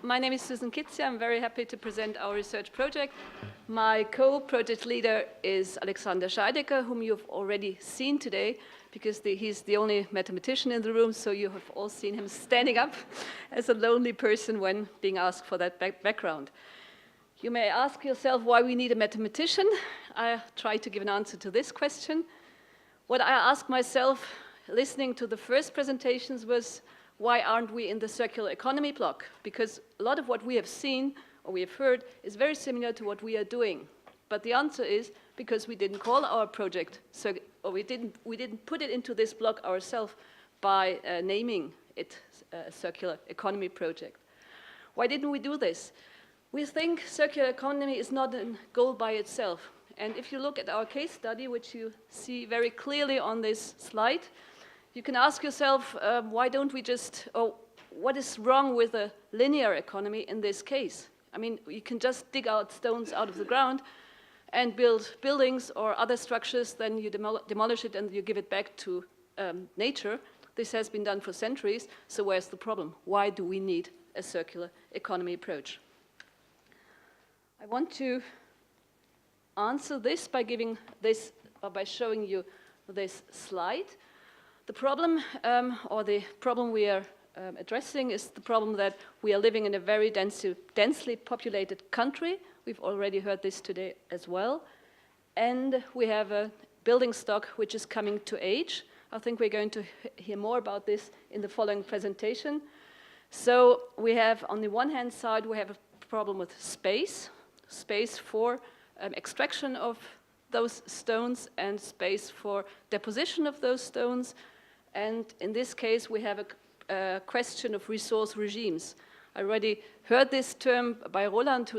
my name is Susan Kytzia. I'm very happy to present our research project. My co-project leader is Alexander Scheidecker, whom you've already seen today, because he's the only mathematician in the room, so you have all seen him standing up as a lonely person when being asked for that background. You may ask yourself why we need a mathematician. I try to give an answer to this question. What I asked myself listening to the first presentations was, why aren't we in the circular economy block? Because a lot of what we have seen or we have heard is very similar to what we are doing. But the answer is because we didn't call our project, or we didn't put it into this block ourselves by naming it a circular economy project. Why didn't we do this? We think circular economy is not a goal by itself. And if you look at our case study, which you see very clearly on this slide, you can ask yourself, why don't we just, or what is wrong with a linear economy in this case? I mean, you can just dig out stones out of the ground and build buildings or other structures, then you demolish it and you give it back to nature. This has been done for centuries, so where's the problem? Why do we need a circular economy approach? I want to answer this by giving this, or by showing you this slide. The problem, or the problem we are addressing is the problem that we are living in a very densely populated country. We've already heard this today as well. And we have a building stock which is coming to age. I think we're going to hear more about this in the following presentation. So we have, on the one hand side, we have a problem with space for extraction of those stones and space for deposition of those stones. And in this case, we have a question of resource regimes. I already heard this term by Roland,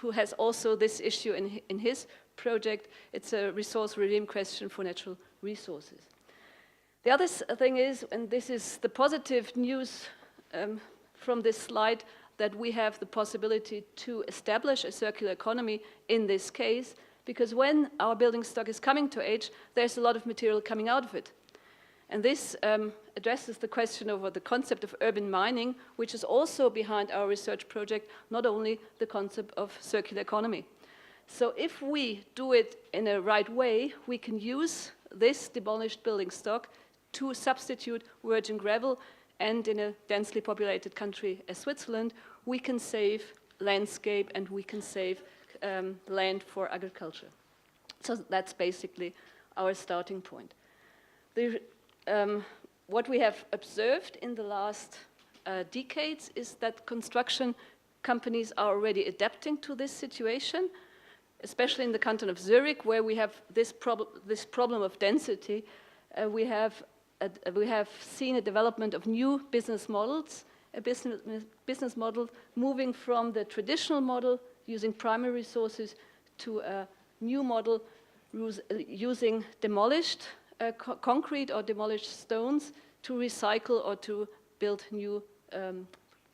who has also this issue in his project. It's a resource regime question for natural resources. The other thing is, and this is the positive news from this slide, that we have the possibility to establish a circular economy in this case, because when our building stock is coming to age, there's a lot of material coming out of it. And this addresses the question over the concept of urban mining, which is also behind our research project, not only the concept of circular economy. So if we do it in a right way, we can use this demolished building stock to substitute virgin gravel, and in a densely populated country as Switzerland, we can save landscape and we can save land for agriculture. So that's basically our starting point. What we have observed in the last decades is that construction companies are already adapting to this situation, especially in the canton of Zurich, where we have this problem of density. We have seen a development of new business models, a business model moving from the traditional model using primary resources to a new model using demolished concrete or demolished stones to recycle or to build new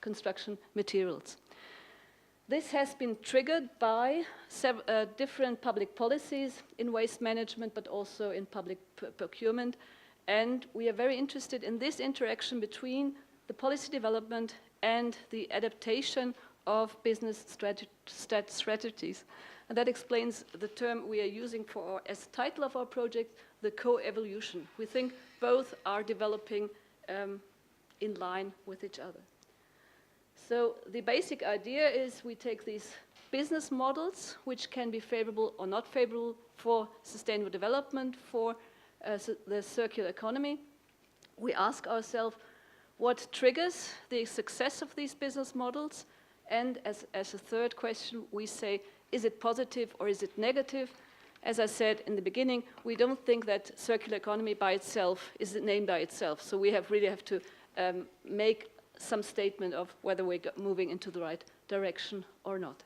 construction materials. This has been triggered by different public policies in waste management, but also in public procurement. And we are very interested in this interaction between the policy development and the adaptation of business strategies. And that explains the term we are using as title of our project, the co-evolution. We think both are developing in line with each other. So the basic idea is we take these business models, which can be favorable or not favorable for sustainable development, for the circular economy. We ask ourselves what triggers the success of these business models, and as a third question, we say, is it positive or is it negative? As I said in the beginning, we don't think that circular economy by itself is a name by itself, so we really have to make some statement of whether we're moving into the right direction or not.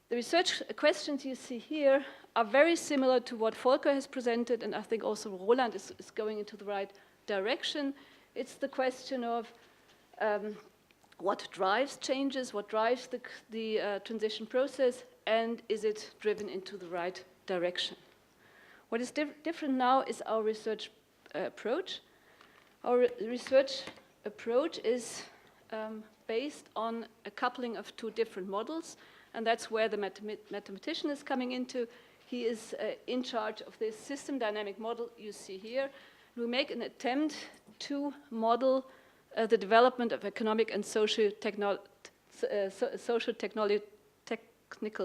The research questions you see here are very similar to what Volker has presented, and I think also Roland is going into the right direction. It's the question of what drives changes, what drives the transition process, and is it driven into the right direction. What is different now is our research approach. Our research approach is based on a coupling of two different models, and that's where the mathematician is coming into. He is in charge of this system dynamic model you see here. We make an attempt to model the development of economic and social technical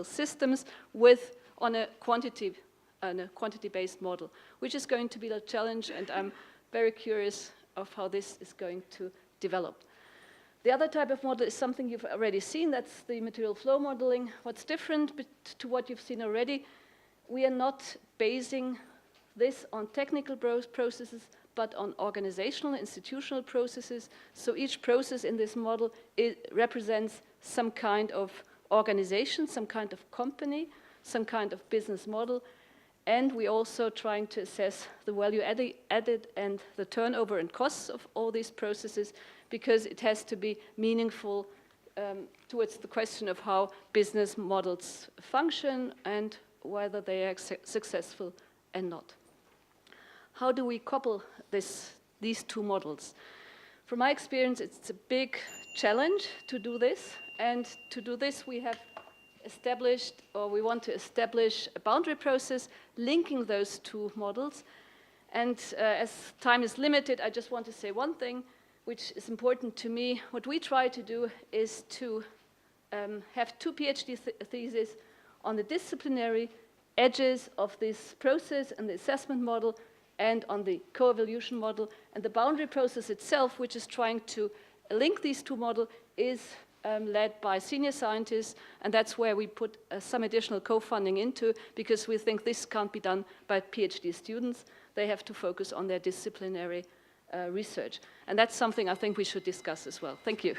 systems on a quantity-based model, which is going to be the challenge, and I'm very curious of how this is going to develop. The other type of model is something you've already seen. That's the material flow modeling. What's different to what you've seen already, we are not basing this on technical processes, but on organizational, institutional processes. So each process in this model represents some kind of organization, some kind of company, some kind of business model. And we're also trying to assess the value added and the turnover and costs of all these processes, because it has to be meaningful towards the question of how business models function and whether they are successful and not. How do we couple these two models? From my experience, it's a big challenge to do this. And to do this, we have established, or we want to establish, a boundary process linking those two models. And as time is limited, I just want to say one thing, which is important to me. What we try to do is to have two PhD theses on the disciplinary edges of this process and the assessment model, and on the co-evolution model. And the boundary process itself, which is trying to link these two models, is led by senior scientists, and that's where we put some additional co-funding into, because we think this can't be done by PhD students. They have to focus on their disciplinary research. And that's something I think we should discuss as well. Thank you.